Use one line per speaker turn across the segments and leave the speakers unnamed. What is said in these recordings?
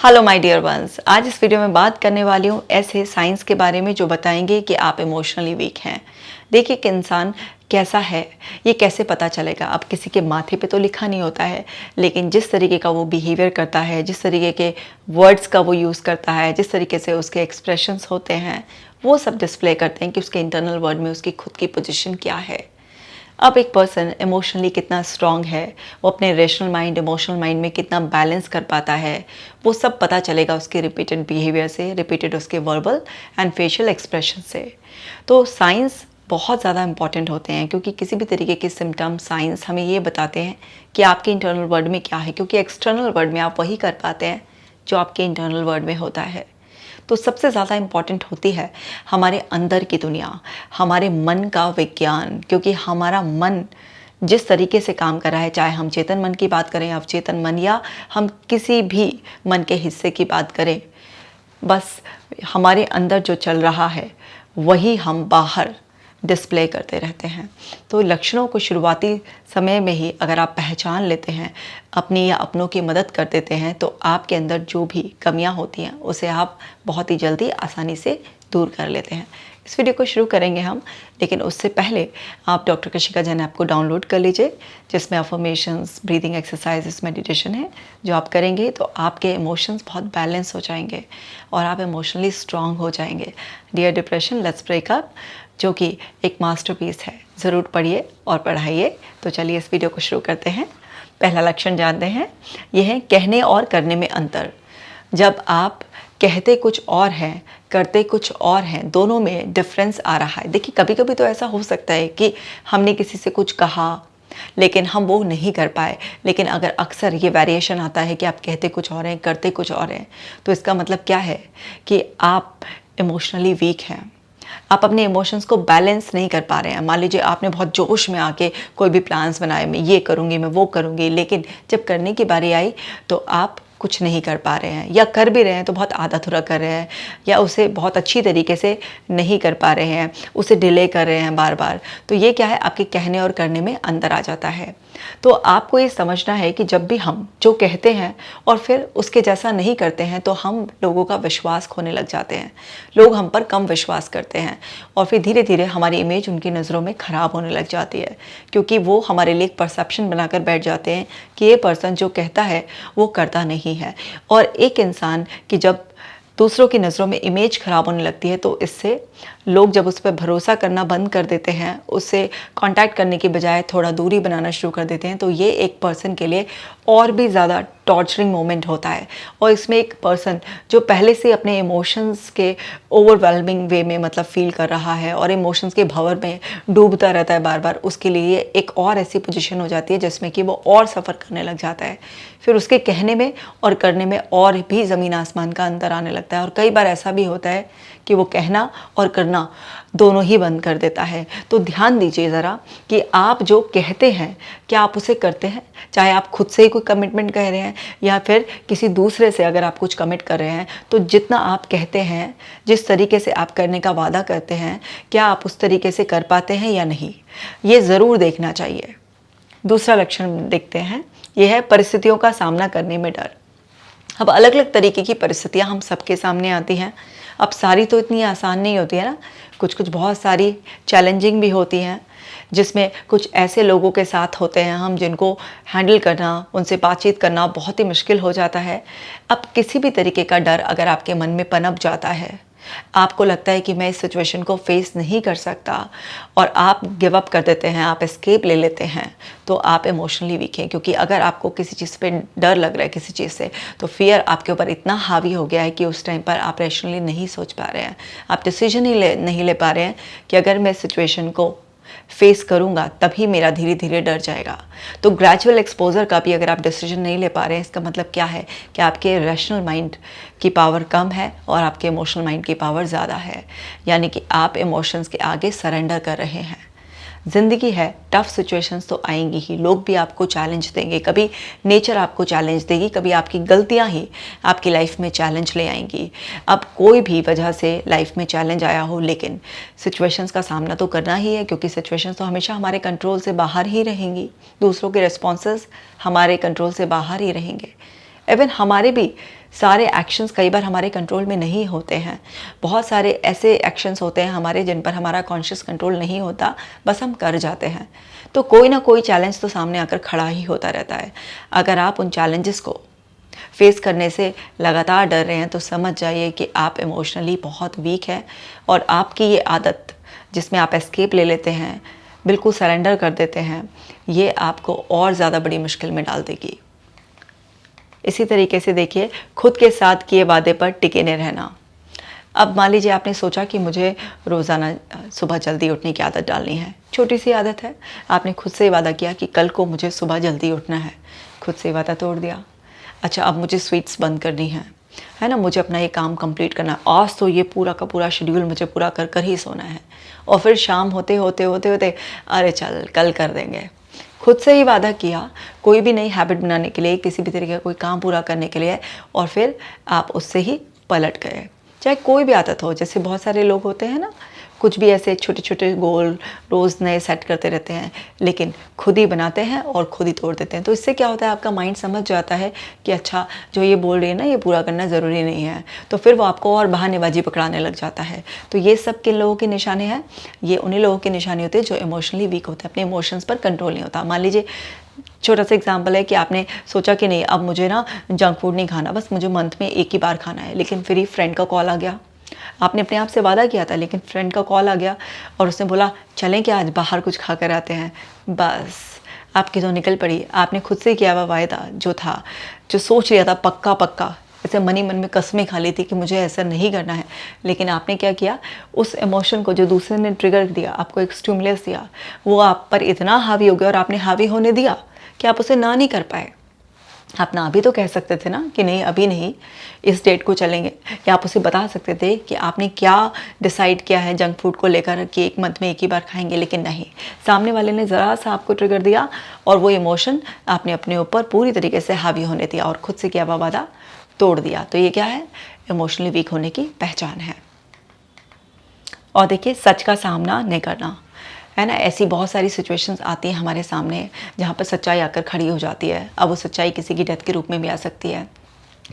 Hello my dear ones, आज इस video में बात करने वाली हूँ ऐसे साइंस के बारे में जो बताएंगे कि आप इमोशनली वीक हैं। देखिए कि इंसान कैसा है, ये कैसे पता चलेगा। अब किसी के माथे पे तो लिखा नहीं होता है, लेकिन जिस तरीके का वो बिहेवियर करता है, जिस तरीके के वर्ड्स का वो यूज़ करता है, जिस तरीके से उसके एक्सप्रेशंस होते हैं, वो सब डिस्प्ले करते हैं कि उसके इंटरनल वर्ल्ड में उसकी खुद की पोजीशन क्या है। अब एक पर्सन इमोशनली कितना स्ट्रांग है, वो अपने रेशनल माइंड इमोशनल माइंड में कितना बैलेंस कर पाता है, वो सब पता चलेगा उसके रिपीटेड बिहेवियर से, रिपीटेड उसके वर्बल एंड फेशियल एक्सप्रेशन से। तो साइंस बहुत ज़्यादा इंपॉर्टेंट होते हैं, क्योंकि किसी भी तरीके के सिम्टम साइंस हमें ये बताते हैं कि आपके इंटरनल वर्ल्ड में क्या है, क्योंकि एक्सटर्नल वर्ल्ड में आप वही कर पाते हैं जो आपके इंटरनल वर्ल्ड में होता है। तो सबसे ज़्यादा इम्पॉर्टेंट होती है हमारे अंदर की दुनिया, हमारे मन का विज्ञान, क्योंकि हमारा मन जिस तरीके से काम कर रहा है, चाहे हम चेतन मन की बात करें, अवचेतन मन, या हम किसी भी मन के हिस्से की बात करें, बस हमारे अंदर जो चल रहा है वही हम बाहर डिस्प्ले करते रहते हैं। तो लक्षणों को शुरुआती समय में ही अगर आप पहचान लेते हैं, अपनी या अपनों की मदद कर देते हैं, तो आपके अंदर जो भी कमियां होती हैं उसे आप बहुत ही जल्दी आसानी से दूर कर लेते हैं। इस वीडियो को शुरू करेंगे हम, लेकिन उससे पहले आप डॉक्टर कृषिका जैन ऐप को डाउनलोड कर लीजिए, जिसमें अफर्मेशंस, ब्रीदिंग एक्सरसाइजेस, मेडिटेशन है। जो आप करेंगे तो आपके इमोशंस बहुत बैलेंस हो जाएंगे और आप इमोशनली स्ट्रांग हो जाएंगे। Dear depression let's break up, जो कि एक मास्टरपीस है, ज़रूर पढ़िए और पढ़ाइए। तो चलिए इस वीडियो को शुरू करते हैं। पहला लक्षण जानते हैं, यह है कहने और करने में अंतर। जब आप कहते कुछ और हैं, करते कुछ और हैं, दोनों में डिफरेंस आ रहा है। देखिए कभी कभी तो ऐसा हो सकता है कि हमने किसी से कुछ कहा लेकिन हम वो नहीं कर पाए, लेकिन अगर अक्सर ये वेरिएशन आता है कि आप कहते कुछ और हैं, करते कुछ और हैं, तो इसका मतलब क्या है कि आप इमोशनली वीक हैं। आप अपने इमोशंस को बैलेंस नहीं कर पा रहे हैं। मान लीजिए आपने बहुत जोश में आके कोई भी प्लान्स बनाए, मैं ये करूँगी, मैं वो करूँगी, लेकिन जब करने की बारी आई तो आप कुछ नहीं कर पा रहे हैं, या कर भी रहे हैं तो बहुत आधा अधूरा कर रहे हैं, या उसे बहुत अच्छी तरीके से नहीं कर पा रहे हैं, उसे डिले कर रहे हैं बार बार। तो ये क्या है, आपके कहने और करने में अंतर आ जाता है। तो आपको ये समझना है कि जब भी हम जो कहते हैं और फिर उसके जैसा नहीं करते हैं, तो हम लोगों का विश्वास खोने लग जाते हैं। लोग हम पर कम विश्वास करते हैं और फिर धीरे धीरे हमारी इमेज उनकी नज़रों में ख़राब होने लग जाती है, क्योंकि वो हमारे लिए एक परसेप्शन बनाकर बैठ जाते हैं कि ये पर्सन जो कहता है वो करता नहीं है। और एक इंसान की जब दूसरों की नज़रों में इमेज ख़राब होने लगती है, तो इससे लोग जब उस पर भरोसा करना बंद कर देते हैं, उससे कांटेक्ट करने की बजाय थोड़ा दूरी बनाना शुरू कर देते हैं, तो ये एक पर्सन के लिए और भी ज़्यादा टॉर्चरिंग मोमेंट होता है। और इसमें एक पर्सन जो पहले से अपने इमोशंस के ओवरवेलमिंग वे में मतलब फील कर रहा है और इमोशंस के भंवर में डूबता रहता है बार बार, उसके लिए एक और ऐसी पोजीशन हो जाती है जिसमें कि वो और सफ़र करने लग जाता है। फिर उसके कहने में और करने में और भी ज़मीन आसमान का अंतर आने लगता है, और कई बार ऐसा भी होता है कि वो कहना और करना दोनों ही बंद कर देता है। तो ध्यान दीजिए ज़रा कि आप जो कहते हैं क्या आप उसे करते हैं। चाहे आप खुद से ही कोई कमिटमेंट कह रहे हैं या फिर किसी दूसरे से अगर आप कुछ कमिट कर रहे हैं, तो जितना आप कहते हैं, जिस तरीके से आप करने का वादा करते हैं, क्या आप उस तरीके से कर पाते हैं या नहीं, ये ज़रूर देखना चाहिए। दूसरा लक्षण देखते हैं, यह है परिस्थितियों का सामना करने में डर। अब अलग अलग तरीके की परिस्थितियां हम सबके सामने आती हैं। अब सारी तो इतनी आसान नहीं होती है ना, कुछ कुछ बहुत सारी चैलेंजिंग भी होती हैं, जिसमें कुछ ऐसे लोगों के साथ होते हैं हम जिनको हैंडल करना, उनसे बातचीत करना बहुत ही मुश्किल हो जाता है। अब किसी भी तरीके का डर अगर आपके मन में पनप जाता है, आपको लगता है कि मैं इस सिचुएशन को फेस नहीं कर सकता, और आप गिव अप कर देते हैं, आप एस्केप ले लेते हैं, तो आप इमोशनली वीक हैं। क्योंकि अगर आपको किसी चीज़ पे डर लग रहा है, किसी चीज़ से, तो फियर आपके ऊपर इतना हावी हो गया है कि उस टाइम पर आप रैशनली नहीं सोच पा रहे हैं, आप डिसीजन ही नहीं ले पा रहे हैं कि अगर मैं सिचुएशन को फेस करूंगा तभी मेरा धीरे धीरे डर जाएगा। तो ग्रेजुअल एक्सपोजर का भी अगर आप डिसीजन नहीं ले पा रहे हैं, इसका मतलब क्या है कि आपके रैशनल माइंड की पावर कम है और आपके इमोशनल माइंड की पावर ज़्यादा है, यानी कि आप इमोशंस के आगे सरेंडर कर रहे हैं। ज़िंदगी है, टफ सिचुएशंस तो आएंगी ही, लोग भी आपको चैलेंज देंगे, कभी नेचर आपको चैलेंज देगी, कभी आपकी गलतियां ही आपकी लाइफ में चैलेंज ले आएंगी। अब कोई भी वजह से लाइफ में चैलेंज आया हो, लेकिन सिचुएशंस का सामना तो करना ही है, क्योंकि सिचुएशंस तो हमेशा हमारे कंट्रोल से बाहर ही रहेंगी, दूसरों के रिस्पॉन्सेस हमारे कंट्रोल से बाहर ही रहेंगे। इवन हमारे भी सारे एक्शंस कई बार हमारे कंट्रोल में नहीं होते हैं। बहुत सारे ऐसे एक्शंस होते हैं हमारे जिन पर हमारा कॉन्शियस कंट्रोल नहीं होता, बस हम कर जाते हैं। तो कोई ना कोई चैलेंज तो सामने आकर खड़ा ही होता रहता है। अगर आप उन चैलेंजेस को फेस करने से लगातार डर रहे हैं तो समझ जाइए कि आप इमोशनली बहुत वीक हैं और आपकी ये आदत जिसमें आप एस्केप ले लेते हैं, बिल्कुल सरेंडर कर देते हैं, ये आपको और ज़्यादा बड़ी मुश्किल में डाल देगी। इसी तरीके से देखिए, खुद के साथ किए वादे पर टिके नहीं रहना। अब मान लीजिए आपने सोचा कि मुझे रोज़ाना सुबह जल्दी उठने की आदत डालनी है। छोटी सी आदत है, आपने खुद से वादा किया कि कल को मुझे सुबह जल्दी उठना है, खुद से वादा तोड़ दिया। अच्छा, अब मुझे स्वीट्स बंद करनी है ना, मुझे अपना ये काम कंप्लीट करना है, आज तो ये पूरा का पूरा शेड्यूल मुझे पूरा कर कर ही सोना है। और फिर शाम होते होते होते होते अरे चल कल कर देंगे। खुद से ही वादा किया कोई भी नई हैबिट बनाने के लिए, किसी भी तरीके का कोई काम पूरा करने के लिए, और फिर आप उससे ही पलट गए। चाहे कोई भी आदत हो, जैसे बहुत सारे लोग होते हैं ना, कुछ भी ऐसे छोटे छोटे गोल रोज़ नए सेट करते रहते हैं, लेकिन खुद ही बनाते हैं और खुद ही तोड़ देते हैं। तो इससे क्या होता है, आपका माइंड समझ जाता है कि अच्छा जो ये बोल रही है ना, ये पूरा करना ज़रूरी नहीं है, तो फिर वो आपको और बहानेबाजी पकड़ाने लग जाता है। तो ये सब किन लोगों के निशाने हैं? ये उन्हीं लोगों के निशाने होते हैं जो इमोशनली वीक होते हैं, अपने इमोशंस पर कंट्रोल नहीं होता। मान लीजिए छोटा सा एग्जांपल है कि आपने सोचा कि नहीं अब मुझे ना जंक फूड नहीं खाना, बस मुझे मंथ में एक ही बार खाना है, लेकिन फिर ही फ्रेंड का कॉल आ गया। आपने अपने आप से वादा किया था, लेकिन फ्रेंड का कॉल आ गया और उसने बोला चलें क्या आज बाहर कुछ खा कर आते हैं। बस आपकी तो निकल पड़ी। आपने खुद से किया हुआ वायदा जो था, जो सोच लिया था पक्का पक्का, ऐसे मनी मन में कसमें खा ली थी कि मुझे ऐसा नहीं करना है, लेकिन आपने क्या किया, उस इमोशन को जो दूसरे ने ट्रिगर दिया, आपको एक स्टिमुलस दिया, वो आप पर इतना हावी हो गया और आपने हावी होने दिया कि आप उसे ना नहीं कर पाए। आप ना भी तो कह सकते थे ना कि नहीं अभी नहीं, इस डेट को चलेंगे, या आप उसे बता सकते थे कि आपने क्या डिसाइड किया है जंक फूड को लेकर कि एक मंथ में एक ही बार खाएंगे, लेकिन नहीं, सामने वाले ने ज़रा सा आपको ट्रिगर दिया और वो इमोशन आपने अपने ऊपर पूरी तरीके से हावी होने दिया और खुद से किया हुआ वादा तोड़ दिया। तो ये क्या है, इमोशनली वीक होने की पहचान है। और देखिए, सच का सामना नहीं करना, है ना, ऐसी बहुत सारी सिचुएशंस आती हैं हमारे सामने जहाँ पर सच्चाई आकर खड़ी हो जाती है। अब वो सच्चाई किसी की डेथ के रूप में भी आ सकती है,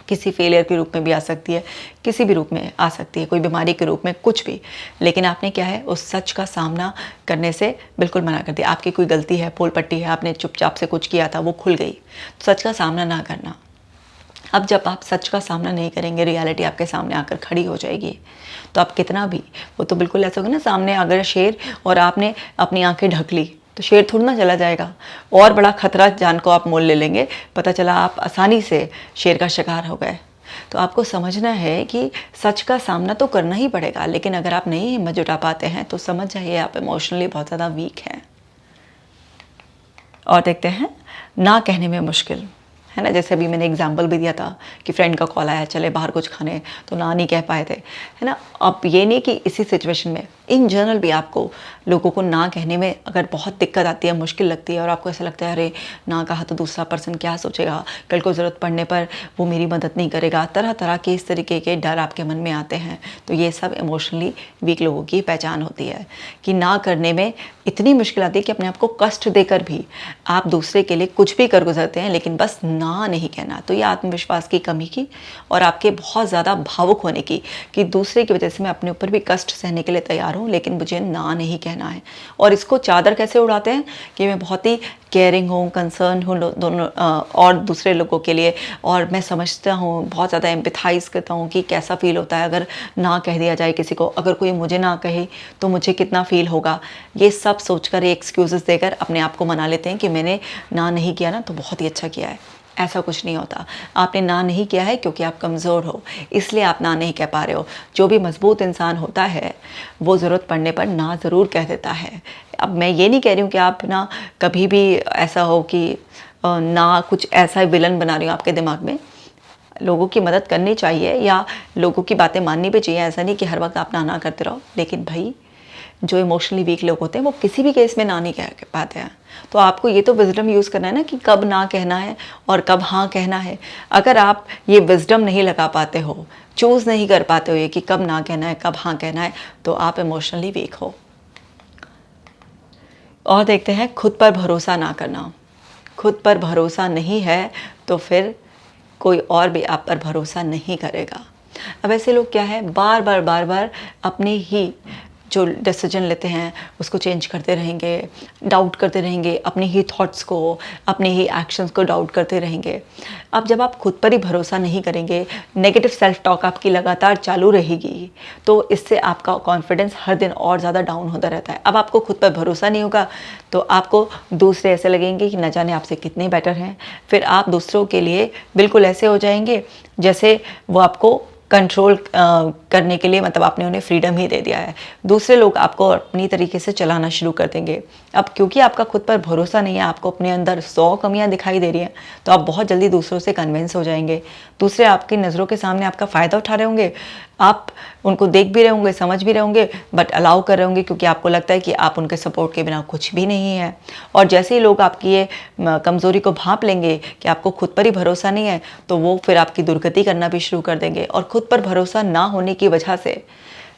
किसी फेलियर के रूप में भी आ सकती है, किसी भी रूप में आ सकती है, कोई बीमारी के रूप में, कुछ भी। लेकिन आपने क्या है, उस सच का सामना करने से बिल्कुल मना कर दिया। आपकी कोई गलती है, पोल पट्टी है, आपने चुपचाप से कुछ किया था, वो खुल गई, तो सच का सामना ना करना। अब जब आप सच का सामना नहीं करेंगे, रियलिटी आपके सामने आकर खड़ी हो जाएगी, तो आप कितना भी, वो तो बिल्कुल ऐसा होगा ना, सामने अगर शेर और आपने अपनी आंखें ढक ली तो शेर थोड़ा ना चला जाएगा, और बड़ा खतरा जान को आप मोल ले लेंगे, पता चला आप आसानी से शेर का शिकार हो गए। तो आपको समझना है कि सच का सामना तो करना ही पड़ेगा, लेकिन अगर आप नहीं हिम्मत जुटा पाते हैं तो समझ जाइए आप इमोशनली बहुत ज़्यादा वीक हैं। और देखते हैं, ना कहने में मुश्किल, है ना, जैसे अभी मैंने एग्जाम्पल भी दिया था कि फ्रेंड का कॉल आया चले बाहर कुछ खाने, तो ना नहीं कह पाए थे, है ना। अब ये नहीं कि इसी सिचुएशन में, इन जनरल भी आपको लोगों को ना कहने में अगर बहुत दिक्कत आती है, मुश्किल लगती है, और आपको ऐसा लगता है अरे ना कहा तो दूसरा पर्सन क्या सोचेगा, कल को ज़रूरत पड़ने पर वो मेरी मदद नहीं करेगा, तरह तरह के इस तरीके के डर आपके मन में आते हैं, तो ये सब इमोशनली वीक लोगों की पहचान होती है कि ना करने में इतनी मुश्किल आती है कि अपने आप को कष्ट देकर भी आप दूसरे के लिए कुछ भी कर गुजरते हैं, लेकिन बस ना नहीं कहना। तो ये आत्मविश्वास की कमी की और आपके बहुत ज़्यादा भावुक होने की, कि दूसरे की वजह से मैं अपने ऊपर भी कष्ट सहने के लिए तैयार हूँ, लेकिन मुझे ना नहीं कहना है। और इसको चादर कैसे उड़ाते हैं कि मैं बहुत ही केयरिंग हूँ, कंसर्न हूँ दोनों और दूसरे लोगों के लिए, और मैं समझता हूँ, बहुत ज़्यादा एम्पैथाइज करता हूँ कि कैसा फील होता है अगर ना कह दिया जाए किसी को, अगर कोई मुझे ना कहे तो मुझे कितना फील होगा। ये सब सोचकर, ये एक्सक्यूज़ेस देकर अपने आप को मना लेते हैं कि मैंने ना नहीं किया ना तो बहुत ही अच्छा किया है। ऐसा कुछ नहीं होता। आपने ना नहीं किया है क्योंकि आप कमज़ोर हो, इसलिए आप ना नहीं कह पा रहे हो। जो भी मजबूत इंसान होता है वो ज़रूरत पड़ने पर ना ज़रूर कह देता है। अब मैं ये नहीं कह रही हूँ कि आप ना कभी भी ऐसा हो कि ना कुछ ऐसा विलन बना रही हूँ आपके दिमाग में। लोगों की मदद करनी चाहिए या लोगों की बातें माननी भी चाहिए, ऐसा नहीं कि हर वक्त आप ना करते रहो, लेकिन भाई जो इमोशनली वीक लोग होते हैं वो किसी भी केस में ना नहीं कह पाते हैं। तो आपको ये तो विजडम यूज़ करना है ना कि कब ना कहना है और कब हाँ कहना है। अगर आप ये विजडम नहीं लगा पाते हो, चूज़ नहीं कर पाते हो ये कि कब ना कहना है कब हाँ कहना है, तो आप इमोशनली वीक हो। और देखते हैं, खुद पर भरोसा ना करना। खुद पर भरोसा नहीं है तो फिर कोई और भी आप पर भरोसा नहीं करेगा। अब ऐसे लोग क्या है, बार बार अपने ही जो डिसीजन लेते हैं उसको चेंज करते रहेंगे, डाउट करते रहेंगे, अपने ही थॉट्स को, अपने ही एक्शंस को डाउट करते रहेंगे। अब जब आप खुद पर ही भरोसा नहीं करेंगे, नेगेटिव सेल्फ टॉक आपकी लगातार चालू रहेगी, तो इससे आपका कॉन्फिडेंस हर दिन और ज़्यादा डाउन होता रहता है। अब आपको खुद पर भरोसा नहीं होगा तो आपको दूसरे ऐसे लगेंगे कि न जाने आपसे कितने बेटर हैं। फिर आप दूसरों के लिए बिल्कुल ऐसे हो जाएंगे जैसे वो आपको कंट्रोल करने के लिए, मतलब आपने उन्हें फ्रीडम ही दे दिया है। दूसरे लोग आपको अपनी तरीके से चलाना शुरू कर देंगे। अब क्योंकि आपका खुद पर भरोसा नहीं है, आपको अपने अंदर 100 कमियां दिखाई दे रही हैं, तो आप बहुत जल्दी दूसरों से कन्विंस हो जाएंगे। दूसरे आपकी नज़रों के सामने आपका फ़ायदा उठा रहे होंगे, आप उनको देख भी रहे होंगे, समझ भी रहे होंगे, बट अलाउ कर रहे होंगे क्योंकि आपको लगता है कि आप उनके सपोर्ट के बिना कुछ भी नहीं है। और जैसे ही लोग आपकी ये कमज़ोरी को भांप लेंगे कि आपको खुद पर ही भरोसा नहीं है, तो वो फिर आपकी दुर्गति करना भी शुरू कर देंगे। और खुद पर भरोसा ना होने की वजह से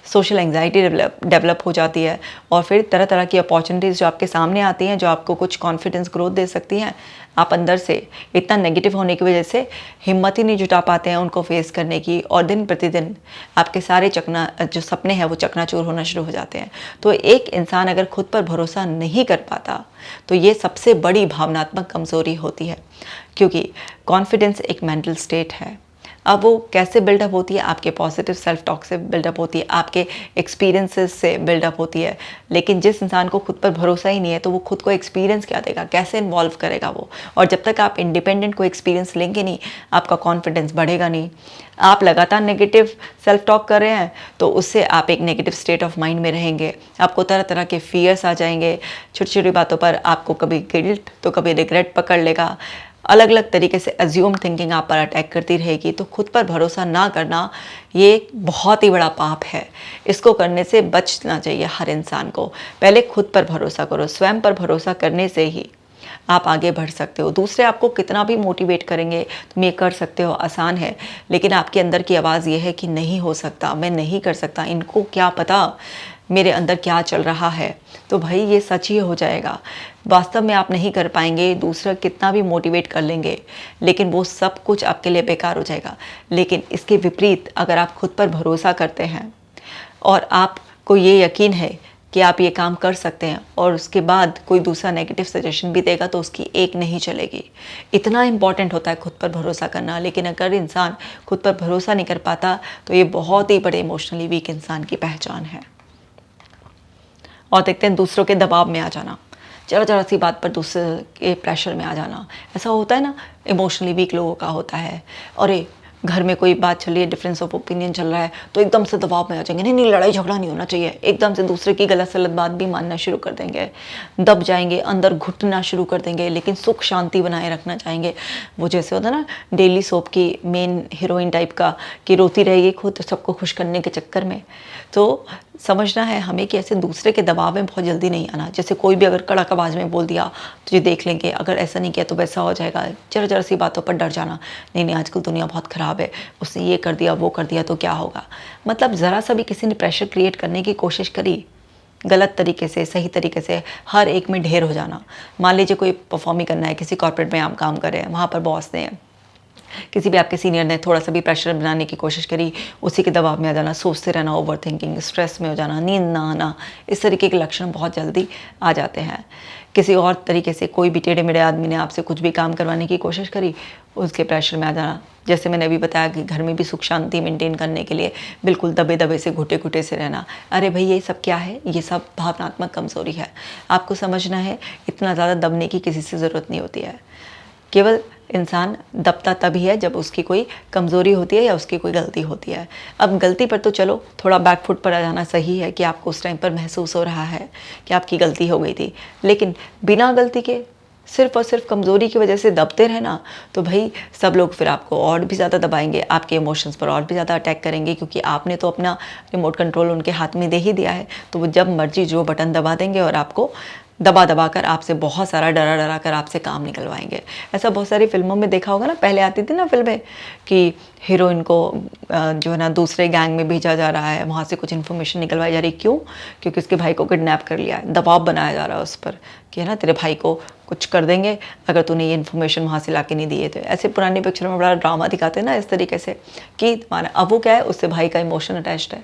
सोशल एंग्जाइटी डेवलप हो जाती है, और फिर तरह तरह की अपॉर्चुनिटीज़ जो आपके सामने आती हैं, जो आपको कुछ कॉन्फिडेंस ग्रोथ दे सकती हैं, आप अंदर से इतना नेगेटिव होने की वजह से हिम्मत ही नहीं जुटा पाते हैं उनको फेस करने की, और दिन प्रतिदिन आपके सारे जो सपने हैं वो चकनाचूर होना शुरू हो जाते हैं। तो एक इंसान अगर खुद पर भरोसा नहीं कर पाता तो ये सबसे बड़ी भावनात्मक कमज़ोरी होती है, क्योंकि कॉन्फिडेंस एक मेंटल स्टेट है। अब वो कैसे बिल्डअप होती है? आपके पॉजिटिव सेल्फ टॉक से बिल्डअप होती है, आपके एक्सपीरियंसेस से बिल्डअप होती है। लेकिन जिस इंसान को खुद पर भरोसा ही नहीं है, तो वो खुद को एक्सपीरियंस क्या देगा, कैसे इन्वॉल्व करेगा वो? और जब तक आप इंडिपेंडेंट को एक्सपीरियंस लेंगे नहीं, आपका कॉन्फिडेंस बढ़ेगा नहीं। आप लगातार नेगेटिव सेल्फ टॉक कर रहे हैं तो उससे आप एक नेगेटिव स्टेट ऑफ माइंड में रहेंगे। आपको तरह तरह के फियर्स आ जाएंगे, छोटी छोटी बातों पर आपको कभी गिल्ट तो कभी रिग्रेट पकड़ लेगा, अलग अलग तरीके से अज्यूम थिंकिंग आप पर अटैक करती रहेगी। तो खुद पर भरोसा ना करना ये बहुत ही बड़ा पाप है। इसको करने से बचना चाहिए हर इंसान को। पहले खुद पर भरोसा करो, स्वयं पर भरोसा करने से ही आप आगे बढ़ सकते हो। दूसरे आपको कितना भी मोटिवेट करेंगे, तुम ये कर सकते हो, आसान है, लेकिन आपके अंदर की आवाज़ ये है कि नहीं हो सकता, मैं नहीं कर सकता, इनको क्या पता मेरे अंदर क्या चल रहा है। तो भाई ये सच ही हो जाएगा। वास्तव में आप नहीं कर पाएंगे, दूसरा कितना भी मोटिवेट कर लेंगे, लेकिन वो सब कुछ आपके लिए बेकार हो जाएगा। लेकिन इसके विपरीत अगर आप खुद पर भरोसा करते हैं और आपको ये यकीन है कि आप ये काम कर सकते हैं, और उसके बाद कोई दूसरा नेगेटिव सजेशन भी देगा तो उसकी एक नहीं चलेगी। इतना इम्पॉर्टेंट होता है खुद पर भरोसा करना। लेकिन अगर इंसान खुद पर भरोसा नहीं कर पाता तो ये बहुत ही बड़े इमोशनली वीक इंसान की पहचान है। और देखते हैं दूसरों के दबाव में आ जाना, जरा जरा सी बात पर दूसरे के प्रेशर में आ जाना। ऐसा होता है ना, इमोशनली वीक लोगों का होता है। अरे घर में कोई बात चल रही है, डिफरेंस ऑफ ओपिनियन चल रहा है, तो एकदम से दबाव में आ जाएंगे, नहीं नहीं लड़ाई झगड़ा नहीं होना चाहिए, एकदम से दूसरे की गलत सलत बात भी मानना शुरू कर देंगे, दब जाएंगे, अंदर घुटना शुरू कर देंगे, लेकिन सुख शांति बनाए रखना चाहेंगे। वो जैसे होता है ना डेली सोप की मेन हीरोइन टाइप का, कि रोती रहेगी खुद सबको खुश करने के चक्कर में। तो समझना है हमें कि ऐसे दूसरे के दबाव में बहुत जल्दी नहीं आना। जैसे कोई भी अगर कड़क आवाज़ में बोल दिया तो ये देख लेंगे, अगर ऐसा नहीं किया तो वैसा हो जाएगा, जरा जरा सी बातों पर डर जाना, नहीं नहीं आजकल दुनिया बहुत ख़राब है, उसने ये कर दिया वो कर दिया तो क्या होगा। मतलब ज़रा सा भी किसी ने प्रेशर क्रिएट करने की कोशिश करी गलत तरीके से, सही तरीके से, हर एक में ढेर हो जाना। मान लीजिए कोई परफॉर्मिंग करना है, किसी कॉर्पोरेट में आप काम कर रहे हैं, वहाँ पर बॉस ने, किसी भी आपके सीनियर ने थोड़ा सा भी प्रेशर बनाने की कोशिश करी, उसी के दबाव में आ जाना, सोचते रहना, ओवर थिंकिंग, स्ट्रेस में हो जाना, नींद ना आना, इस तरीके के लक्षण बहुत जल्दी आ जाते हैं। किसी और तरीके से कोई भी टेढ़े मेढ़े आदमी ने आपसे कुछ भी काम करवाने की कोशिश करी, उसके प्रेशर में आ जाना। जैसे मैंने अभी बताया कि घर में भी सुख शांति मेंटेन करने के लिए बिल्कुल दबे दबे से, घुटे घुटे से रहना। अरे भाई ये सब क्या है? ये सब भावनात्मक कमज़ोरी है। आपको समझना है इतना ज़्यादा दबने की किसी से ज़रूरत नहीं होती है। केवल इंसान दबता तभी है जब उसकी कोई कमज़ोरी होती है या उसकी कोई गलती होती है। अब गलती पर तो चलो थोड़ा बैकफुट पर आ जाना सही है कि आपको उस टाइम पर महसूस हो रहा है कि आपकी गलती हो गई थी, लेकिन बिना गलती के सिर्फ और सिर्फ कमज़ोरी की वजह से दबते रहना, तो भाई सब लोग फिर आपको और भी ज़्यादा दबाएंगे, आपके इमोशंस पर और भी ज़्यादा अटैक करेंगे, क्योंकि आपने तो अपना रिमोट कंट्रोल उनके हाथ में दे ही दिया है। तो वो जब मर्जी जो बटन दबा देंगे और आपको दबा दबा कर आपसे बहुत सारा डरा डरा कर आपसे काम निकलवाएंगे। ऐसा बहुत सारी फिल्मों में देखा होगा ना, पहले आती थी ना फिल्में कि हीरोइन को जो है ना दूसरे गैंग में भेजा जा रहा है, वहाँ से कुछ इन्फॉर्मेशन निकलवाई जा रही। क्यों? क्योंकि उसके भाई को किडनैप कर लिया है, दबाव बनाया जा रहा है उस पर कि है ना तेरे भाई को कुछ कर देंगे अगर तूने ये इन्फॉर्मेशन वहाँ से ला के नहीं दिए थे। ऐसे पुरानी पिक्चरों में बड़ा ड्रामा दिखाते हैं ना इस तरीके से कि तुम्हारा अब वो क्या है, उससे भाई का इमोशन अटैच्ड है,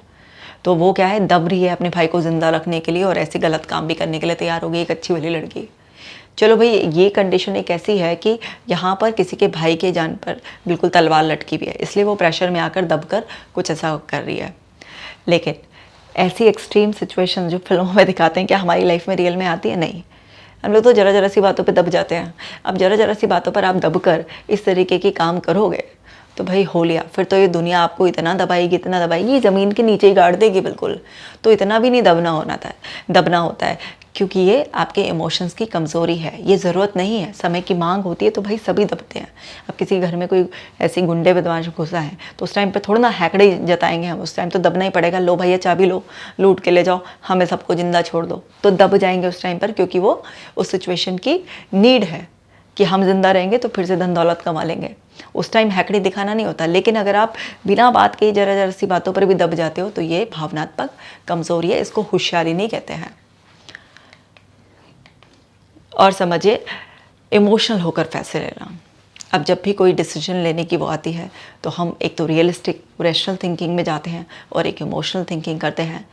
तो वो क्या है, दब रही है अपने भाई को ज़िंदा रखने के लिए और ऐसे गलत काम भी करने के लिए तैयार हो गई एक अच्छी वाली लड़की। चलो भाई, ये कंडीशन एक ऐसी है कि यहाँ पर किसी के भाई के जान पर बिल्कुल तलवार लटकी हुई है, इसलिए वो प्रेशर में आकर दबकर कुछ ऐसा कर रही है। लेकिन ऐसी एक्सट्रीम सिचुएशन जो फिल्मों में दिखाते हैं क्या हमारी लाइफ में रियल में आती है? नहीं। हम लोग तो ज़रा ज़रा सी बातों पे दब जाते हैं। अब ज़रा ज़रा सी बातों पर आप दबकर इस तरीके की काम करोगे तो भाई हो लिया, फिर तो ये दुनिया आपको इतना दबाएगी, इतना दबाएगी, ज़मीन के नीचे ही गाड़ देगी बिल्कुल। तो इतना भी नहीं दबना होता है क्योंकि ये आपके इमोशंस की कमज़ोरी है, ये ज़रूरत नहीं है। समय की मांग होती है तो भाई सभी दबते हैं। अब किसी घर में कोई ऐसी गुंडे बदमाश घुसा है तो उस टाइम पे थोड़ा ना हैकड़े जताएंगे हम, उस टाइम तो दबना ही पड़ेगा। लो भैया चाबी लो, लूट के ले जाओ, हमें सबको जिंदा छोड़ दो, तो दब जाएंगे उस टाइम पर, क्योंकि वो उस सिचुएशन की नीड है कि हम जिंदा रहेंगे तो फिर से धन दौलत कमा लेंगे। उस टाइम हैकड़ी दिखाना नहीं होता। लेकिन अगर आप बिना बात के जरा जरा सी बातों पर भी दब जाते हो तो ये भावनात्मक कमजोरी है, इसको होशियारी नहीं कहते हैं। और समझिए, इमोशनल होकर फैसले लेना। अब जब भी कोई डिसीजन लेने की वो आती है तो हम एक तो रियलिस्टिक रैशनल थिंकिंग में जाते हैं और एक इमोशनल थिंकिंग करते हैं।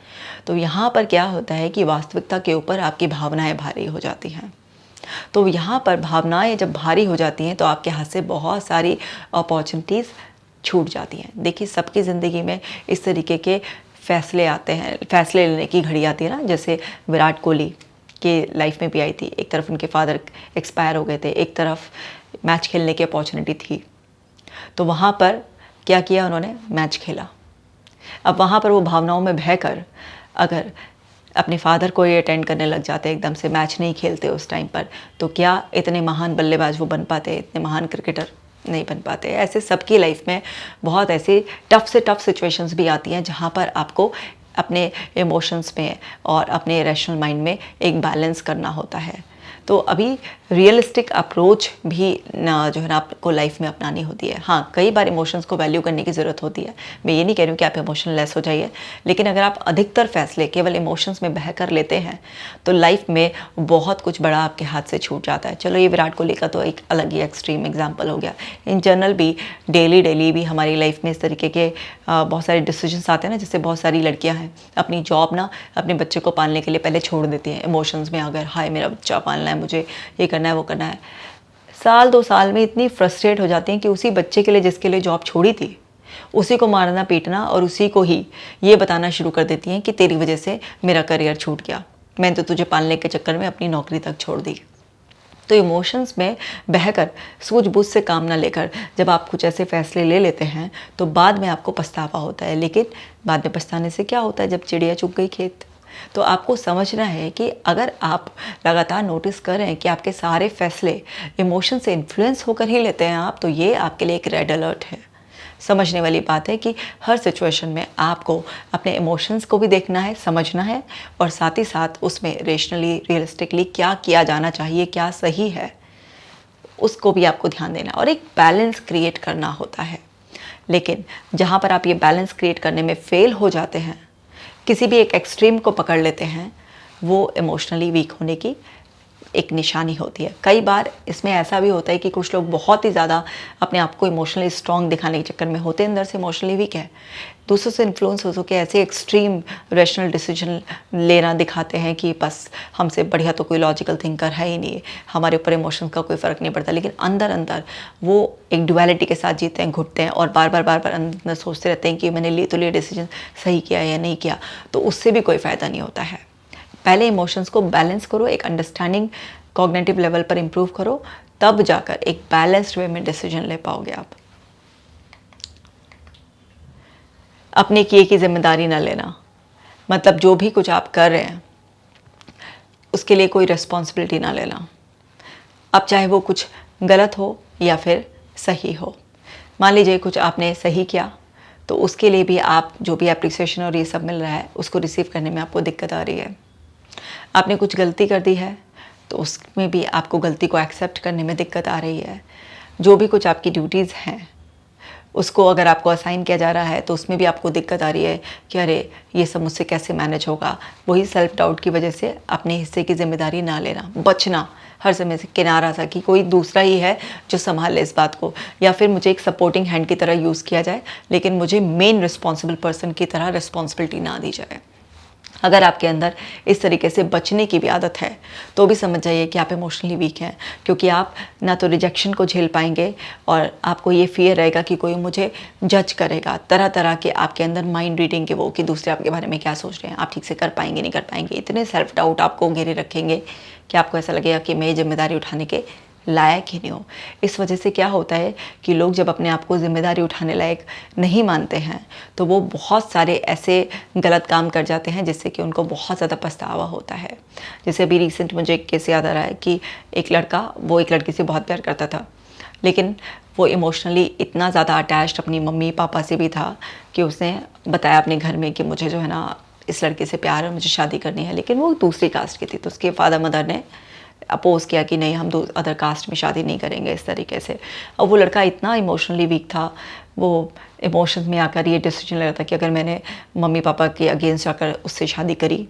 तो यहाँ पर क्या होता है कि वास्तविकता के ऊपर आपकी भावनाएं भारी हो जाती हैं। तो यहाँ पर भावनाएं जब भारी हो जाती हैं तो आपके हाथ से बहुत सारी अपॉर्चुनिटीज़ छूट जाती हैं। देखिए, सबकी ज़िंदगी में इस तरीके के फैसले आते हैं, फैसले लेने की घड़ी आती है ना। जैसे विराट कोहली के लाइफ में भी आई थी। एक तरफ उनके फादर एक्सपायर हो गए थे, एक तरफ मैच खेलने की अपॉर्चुनिटी थी। तो वहाँ पर क्या किया उन्होंने? मैच खेला। अब वहाँ पर वो भावनाओं में बहकर अगर अपने फादर को ये अटेंड करने लग जाते, एकदम से मैच नहीं खेलते उस टाइम पर, तो क्या इतने महान बल्लेबाज वो बन पाते? इतने महान क्रिकेटर नहीं बन पाते। ऐसे सबकी लाइफ में बहुत ऐसी टफ से टफ सिचुएशंस भी आती हैं जहाँ पर आपको अपने इमोशंस में और अपने रैशनल माइंड में एक बैलेंस करना होता है। तो अभी रियलिस्टिक अप्रोच भी जो है ना आपको लाइफ में अपनानी होती है। हाँ, कई बार इमोशंस को वैल्यू करने की ज़रूरत होती है। मैं ये नहीं कह रही हूँ कि आप इमोशनल लेस हो जाइए, लेकिन अगर आप अधिकतर फैसले केवल इमोशंस में बह कर लेते हैं तो लाइफ में बहुत कुछ बड़ा आपके हाथ से छूट जाता है। चलो, ये विराट कोहली का तो एक अलग ही एक्सट्रीम एग्जाम्पल हो गया। इन जनरल भी डेली भी हमारी लाइफ में इस तरीके के बहुत सारे डिसीजंस आते हैं ना। जैसे बहुत सारी लड़कियां हैं अपनी जॉब ना अपने बच्चे को पालने के लिए पहले छोड़ देती हैं इमोशंस में, अगर हाय मेरा बच्चा पालना है, मुझे ये करना है, वो करना है। साल 2 साल में इतनी फ्रस्ट्रेट हो जाती हैं कि उसी बच्चे के लिए जिसके लिए जॉब छोड़ी थी उसी को मारना पीटना और उसी को ही ये बताना शुरू कर देती हैं कि तेरी वजह से मेरा करियर छूट गया, मैंने तो तुझे पालने के चक्कर में अपनी नौकरी तक छोड़ दी। तो इमोशंस में बहकर सूझबूझ से काम ना लेकर जब आप कुछ ऐसे फैसले ले लेते हैं तो बाद में आपको पछतावा होता है। लेकिन बाद में पछताने से क्या होता है? जब चिड़िया चुग गई खेत। तो आपको समझना है कि अगर आप लगातार नोटिस कर रहे हैं कि आपके सारे फैसले इमोशन से इन्फ्लुएंस होकर ही लेते हैं आप, तो ये आपके लिए एक रेड अलर्ट है। समझने वाली बात है कि हर सिचुएशन में आपको अपने इमोशंस को भी देखना है, समझना है, और साथ ही साथ उसमें रेशनली रियलिस्टिकली क्या किया जाना चाहिए, क्या सही है, उसको भी आपको ध्यान देना और एक बैलेंस क्रिएट करना होता है। लेकिन जहाँ पर आप ये बैलेंस क्रिएट करने में फेल हो जाते हैं, किसी भी एक एक्सट्रीम को पकड़ लेते हैं, वो इमोशनली वीक होने की एक निशानी होती है। कई बार इसमें ऐसा भी होता है कि कुछ लोग बहुत ही ज़्यादा अपने आप को इमोशनली स्ट्रॉन्ग दिखाने के चक्कर में होते हैं, अंदर से इमोशनली वीक है, दूसरों से इन्फ्लुएंस हो के ऐसे एक्सट्रीम रैशनल डिसीजन लेना दिखाते हैं कि बस हमसे बढ़िया तो कोई लॉजिकल थिंकर है ही नहीं, हमारे ऊपर इमोशंस का कोई फ़र्क नहीं पड़ता। लेकिन अंदर अंदर वो एक डुअलिटी के साथ जीते हैं, घुटते हैं और बार बार अंदर सोचते रहते हैं कि मैंने लिए डिसीजन सही किया या नहीं किया। तो उससे भी कोई फ़ायदा नहीं होता है। पहले इमोशंस को बैलेंस करो, एक अंडरस्टैंडिंग कॉग्निटिव लेवल पर इम्प्रूव करो, तब जाकर एक बैलेंस्ड वे में डिसीजन ले पाओगे आप। अपने किए की जिम्मेदारी ना लेना, मतलब जो भी कुछ आप कर रहे हैं उसके लिए कोई रिस्पॉन्सिबिलिटी ना लेना। अब चाहे वो कुछ गलत हो या फिर सही हो। मान लीजिए कुछ आपने सही किया तो उसके लिए भी आप जो भी एप्रिसिएशन और ये सब मिल रहा है उसको रिसीव करने में आपको दिक्कत आ रही है। आपने कुछ गलती कर दी है तो उसमें भी आपको गलती को एक्सेप्ट करने में दिक्कत आ रही है। जो भी कुछ आपकी ड्यूटीज़ हैं उसको अगर आपको असाइन किया जा रहा है तो उसमें भी आपको दिक्कत आ रही है कि अरे ये सब मुझसे कैसे मैनेज होगा। वही सेल्फ डाउट की वजह से अपने हिस्से की जिम्मेदारी ना लेना, बचना हर समय से, किनारा सा कि कोई दूसरा ही है जो संभाल ले इस बात को, या फिर मुझे एक सपोर्टिंग हैंड की तरह यूज़ किया जाए लेकिन मुझे मेन रिस्पॉन्सिबल पर्सन की तरह रिस्पॉन्सिबिलिटी ना दी जाए। अगर आपके अंदर इस तरीके से बचने की भी आदत है तो भी समझ जाइए कि आप इमोशनली वीक हैं, क्योंकि आप ना तो रिजेक्शन को झेल पाएंगे और आपको ये फियर रहेगा कि कोई मुझे जज करेगा। तरह तरह के आपके अंदर माइंड रीडिंग के वो कि दूसरे आपके बारे में क्या सोच रहे हैं, आप ठीक से कर पाएंगे नहीं कर पाएंगे, इतने सेल्फ डाउट आपको घेरे रखेंगे कि आपको ऐसा लगेगा कि मैं ये जिम्मेदारी उठाने के लायक ही नहीं हो। इस वजह से क्या होता है कि लोग जब अपने आप को जिम्मेदारी उठाने लायक नहीं मानते हैं तो वो बहुत सारे ऐसे गलत काम कर जाते हैं जिससे कि उनको बहुत ज़्यादा पछतावा होता है। जैसे अभी रिसेंट मुझे एक केस याद आ रहा है कि एक लड़का वो एक लड़की से बहुत प्यार करता था, लेकिन वो इमोशनली इतना ज़्यादा अटैच्ड अपनी मम्मी पापा से भी था कि उसने बताया अपने घर में कि मुझे जो है ना इस लड़के से प्यार है, मुझे शादी करनी है, लेकिन वो दूसरी कास्ट की थी। तो उसके फादर मदर ने अपोज़ किया कि नहीं हम अदर कास्ट में शादी नहीं करेंगे इस तरीके से। और वो लड़का इतना इमोशनली वीक था, वो इमोशंस में आकर ये डिसीजन ले रहा था कि अगर मैंने मम्मी पापा के अगेंस्ट जाकर उससे शादी करी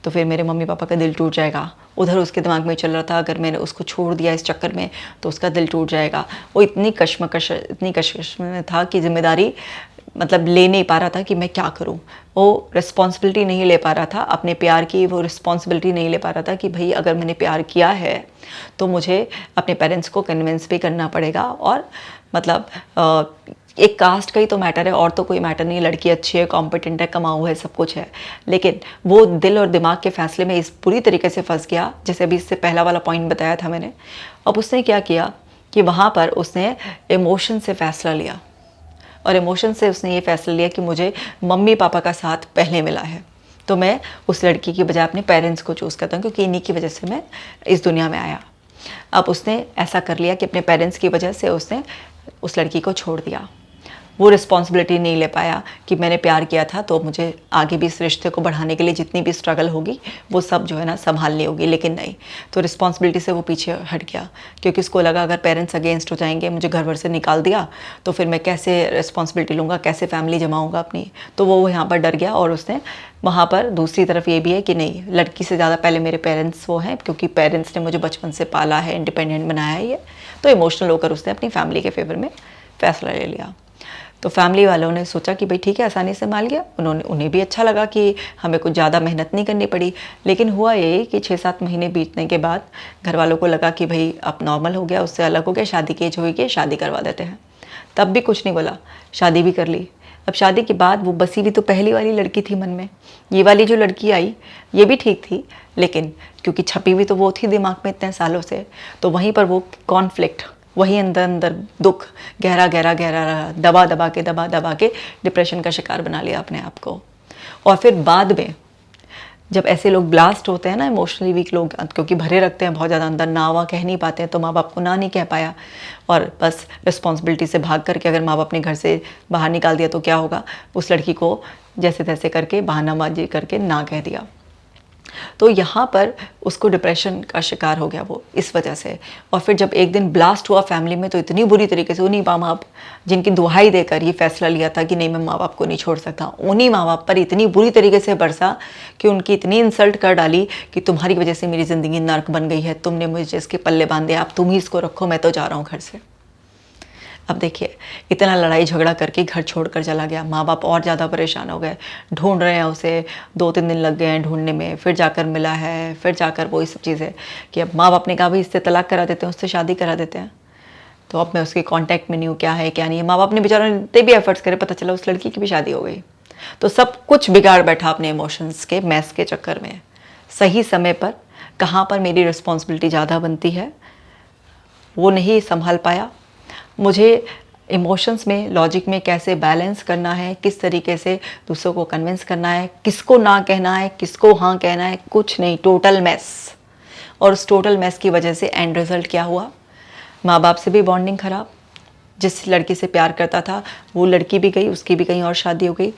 तो फिर मेरे मम्मी पापा का दिल टूट जाएगा। उधर उसके दिमाग में चल रहा था अगर मैंने उसको छोड़ दिया इस चक्कर में तो उसका दिल टूट जाएगा। वो इतनी कश्मकश में था कि जिम्मेदारी मतलब ले नहीं पा रहा था कि मैं क्या करूं। वो रिस्पॉन्सिबिलिटी नहीं ले पा रहा था अपने प्यार की, वो रिस्पॉन्सिबिलिटी नहीं ले पा रहा था कि भाई अगर मैंने प्यार किया है तो मुझे अपने पेरेंट्स को कन्विंस भी करना पड़ेगा। और मतलब एक कास्ट का ही तो मैटर है और तो कोई मैटर नहीं। लड़की अच्छी है, कॉम्पिटेंट है, कमाऊ है, सब कुछ है, लेकिन वो दिल और दिमाग के फैसले में इस पूरी तरीके से फंस गया। जैसे अभी इससे पहला वाला पॉइंट बताया था मैंने। अब उसने क्या किया कि वहाँ पर उसने इमोशन से फ़ैसला लिया और इमोशन से उसने ये फैसला लिया कि मुझे मम्मी पापा का साथ पहले मिला है तो मैं उस लड़की की बजाय अपने पेरेंट्स को चूज़ करता हूँ, क्योंकि इन्हीं की वजह से मैं इस दुनिया में आया। अब उसने ऐसा कर लिया कि अपने पेरेंट्स की वजह से उसने उस लड़की को छोड़ दिया। वो रिस्पॉन्सिबिलिटी नहीं ले पाया कि मैंने प्यार किया था तो मुझे आगे भी इस रिश्ते को बढ़ाने के लिए जितनी भी स्ट्रगल होगी वो सब जो है ना संभालनी होगी, लेकिन नहीं। तो रिस्पॉन्सिबिलिटी से वो पीछे हट गया क्योंकि उसको लगा अगर पेरेंट्स अगेंस्ट हो जाएंगे, मुझे घर भर से निकाल दिया तो फिर मैं कैसे रिस्पॉन्सिबिलिटी लूँगा, कैसे फैमिली जमाऊँगा अपनी। तो वो यहाँ पर डर गया और उसने वहाँ पर दूसरी तरफ ये भी है कि नहीं, लड़की से ज़्यादा पहले मेरे पेरेंट्स वो हैं, क्योंकि पेरेंट्स ने मुझे बचपन से पाला है, इंडिपेंडेंट बनाया है ये। तो इमोशनल होकर उसने अपनी फैमिली के फेवर में फ़ैसला ले लिया। तो फैमिली वालों ने सोचा कि भाई ठीक है, आसानी से मान गया। उन्हें भी अच्छा लगा कि हमें कुछ ज़्यादा मेहनत नहीं करनी पड़ी। लेकिन हुआ ये कि 6-7 महीने बीतने के बाद घर वालों को लगा कि भाई अब नॉर्मल हो गया, उससे अलग हो गया, शादी की एज हो गई, शादी करवा देते हैं। तब भी कुछ नहीं बोला, शादी भी कर ली। अब शादी के बाद वो बसी भी तो पहली वाली लड़की थी मन में। ये वाली जो लड़की आई ये भी ठीक थी, लेकिन क्योंकि छपी भी तो वो थी दिमाग में इतने सालों से, तो वहीं पर वो कॉन्फ्लिक्ट, वही अंदर अंदर दुख गहरा गहरा गहरा रहा, दबा दबा के डिप्रेशन का शिकार बना लिया अपने आप को। और फिर बाद में जब ऐसे लोग ब्लास्ट होते हैं ना, इमोशनली वीक लोग, क्योंकि भरे रखते हैं बहुत ज़्यादा अंदर, ना वा कह नहीं पाते हैं, तो माँ बाप को ना नहीं कह पाया और बस रिस्पॉन्सिबिलिटी से भाग करके अगर माँ बाप ने घर से बाहर निकाल दिया तो क्या होगा, उस लड़की को जैसे तैसे करके बहानाबाजी करके ना कह दिया। तो यहाँ पर उसको डिप्रेशन का शिकार हो गया वो इस वजह से। और फिर जब एक दिन ब्लास्ट हुआ फैमिली में तो इतनी बुरी तरीके से उन्हीं माँ बाप जिनकी दुहाई देकर ये फैसला लिया था कि नहीं मैं माँ बाप को नहीं छोड़ सकता, उन्हीं माँ बाप पर इतनी बुरी तरीके से बरसा कि उनकी इतनी इंसल्ट कर डाली कि तुम्हारी वजह से मेरी ज़िंदगी नर्क बन गई है, तुमने मुझे इसके पल्ले बांधे, आप तुम ही इसको रखो, मैं तो जा रहा हूँ घर से। अब देखिए, इतना लड़ाई झगड़ा करके घर छोड़कर चला गया। माँ बाप और ज़्यादा परेशान हो गए, ढूंढ रहे हैं उसे, 2-3 दिन लग गए हैं ढूंढने में, फिर जाकर मिला है, फिर जाकर वही सब चीज़ें कि अब माँ बाप ने कहा भाई इससे तलाक करा देते हैं, उससे शादी करा देते हैं। तो अब मैं उसके कांटेक्ट में नहीं हूँ, क्या है क्या नहीं है। माँ बाप ने बेचारों ने इतने भी एफर्ट्स करे, पता चला उस लड़की की भी शादी हो गई। तो सब कुछ बिगाड़ बैठा अपने इमोशंस के मैस के चक्कर में। सही समय पर कहाँ पर मेरी रिस्पॉन्सिबिलिटी ज़्यादा बनती है वो नहीं संभाल पाया। मुझे इमोशंस में, लॉजिक में कैसे बैलेंस करना है, किस तरीके से दूसरों को कन्विंस करना है, किसको ना कहना है, किसको हाँ कहना है, कुछ नहीं, टोटल मैस। और उस टोटल मैस की वजह से एंड रिजल्ट क्या हुआ, माँ बाप से भी बॉन्डिंग ख़राब। जिस लड़की से प्यार करता था वो लड़की भी गई, उसकी भी कहीं और शादी हो गई,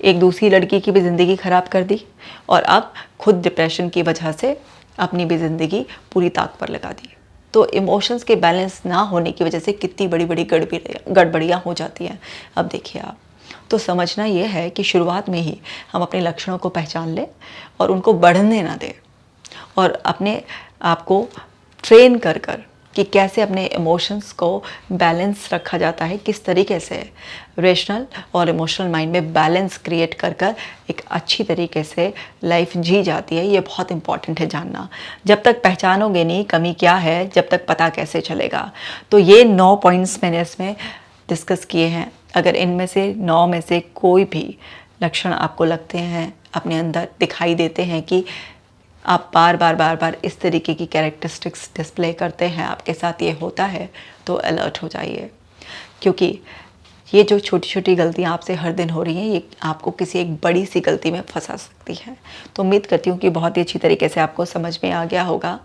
एक दूसरी लड़की की भी ज़िंदगी ख़राब कर दी। और अब खुद डिप्रेशन की वजह से अपनी भी ज़िंदगी पूरी ताक पर लगा दी। तो इमोशंस के बैलेंस ना होने की वजह से कितनी बड़ी बड़ी गड़बड़ियाँ हो जाती हैं। अब देखिए आप, तो समझना ये है कि शुरुआत में ही हम अपने लक्षणों को पहचान लें और उनको बढ़ने ना दें, और अपने आप को ट्रेन कर कर कि कैसे अपने इमोशंस को बैलेंस रखा जाता है, किस तरीके से रेशनल और इमोशनल माइंड में बैलेंस क्रिएट कर कर एक अच्छी तरीके से लाइफ जी जाती है। ये बहुत इंपॉर्टेंट है जानना। जब तक पहचानोगे नहीं कमी क्या है, जब तक पता कैसे चलेगा। तो ये 9 पॉइंट्स मैंने इसमें डिस्कस किए हैं। अगर इनमें से 9 में से कोई भी लक्षण आपको लगते हैं, अपने अंदर दिखाई देते हैं कि आप बार बार इस तरीके की कैरेक्टरिस्टिक्स डिस्प्ले करते हैं, आपके साथ ये होता है, तो अलर्ट हो जाइए। क्योंकि ये जो छोटी छोटी गलतियाँ आपसे हर दिन हो रही हैं, ये आपको किसी एक बड़ी सी गलती में फंसा सकती हैं। तो उम्मीद करती हूँ कि बहुत ही अच्छी तरीके से आपको समझ में आ गया होगा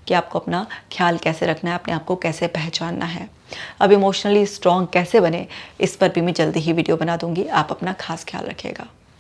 कि आपको अपना ख्याल कैसे रखना है, अपने आप को कैसे पहचानना है। अब इमोशनली स्ट्रॉन्ग कैसे बने, इस पर भी मैं जल्दी ही वीडियो बना दूँगी। आप अपना खास ख्याल रखिएगा।